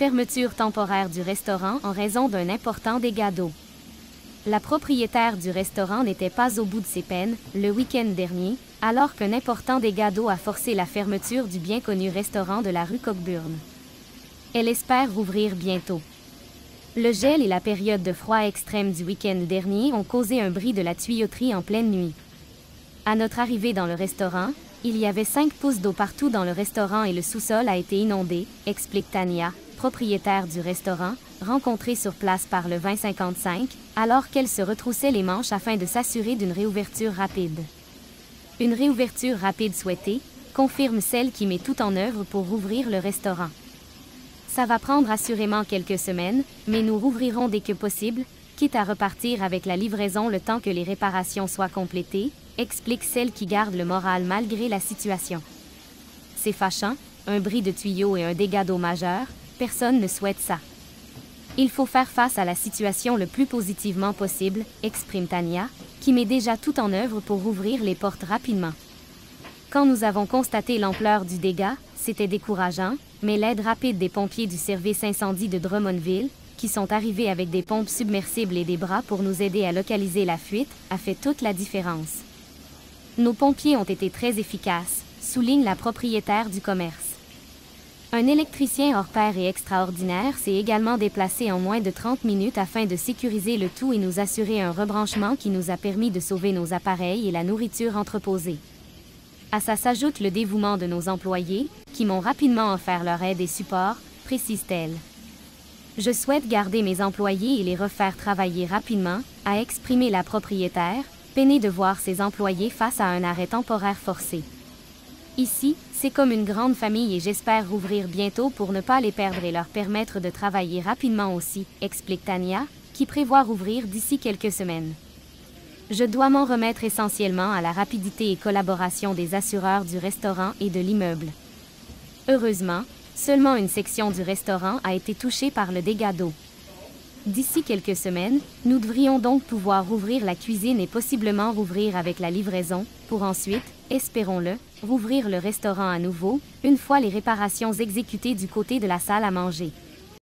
Fermeture temporaire du restaurant en raison d'un important dégât d'eau. La propriétaire du restaurant n'était pas au bout de ses peines le week-end dernier, alors qu'un important dégât d'eau a forcé la fermeture du bien connu restaurant de la rue Cockburn. Elle espère rouvrir bientôt. Le gel et la période de froid extrême du week-end dernier ont causé un bris de la tuyauterie en pleine nuit. À notre arrivée dans le restaurant, il y avait 5 pouces d'eau partout dans le restaurant et le sous-sol a été inondé, explique Tania, propriétaire du restaurant, rencontrée sur place par le 2055, alors qu'elle se retroussait les manches afin de s'assurer d'une réouverture rapide. Une réouverture rapide souhaitée, confirme celle qui met tout en œuvre pour rouvrir le restaurant. Ça va prendre assurément quelques semaines, mais nous rouvrirons dès que possible, quitte à repartir avec la livraison le temps que les réparations soient complétées, explique celle qui garde le moral malgré la situation. C'est fâchant, un bris de tuyau et un dégât d'eau majeur, personne ne souhaite ça. Il faut faire face à la situation le plus positivement possible, exprime Tania, qui met déjà tout en œuvre pour rouvrir les portes rapidement. Quand nous avons constaté l'ampleur du dégât, c'était décourageant, mais l'aide rapide des pompiers du service incendie de Drummondville, qui sont arrivés avec des pompes submersibles et des bras pour nous aider à localiser la fuite, a fait toute la différence. Nos pompiers ont été très efficaces, souligne la propriétaire du commerce. Un électricien hors pair et extraordinaire s'est également déplacé en moins de 30 minutes afin de sécuriser le tout et nous assurer un rebranchement qui nous a permis de sauver nos appareils et la nourriture entreposée. À ça s'ajoute le dévouement de nos employés, qui m'ont rapidement offert leur aide et support, précise-t-elle. Je souhaite garder mes employés et les refaire travailler rapidement, a exprimé la propriétaire, peinée de voir ses employés face à un arrêt temporaire forcé. Ici, c'est comme une grande famille et j'espère rouvrir bientôt pour ne pas les perdre et leur permettre de travailler rapidement aussi, explique Tania, qui prévoit rouvrir d'ici quelques semaines. Je dois m'en remettre essentiellement à la rapidité et collaboration des assureurs du restaurant et de l'immeuble. Heureusement, seulement une section du restaurant a été touchée par le dégât d'eau. D'ici quelques semaines, nous devrions donc pouvoir rouvrir la cuisine et possiblement rouvrir avec la livraison, pour ensuite, espérons-le, rouvrir le restaurant à nouveau, une fois les réparations exécutées du côté de la salle à manger.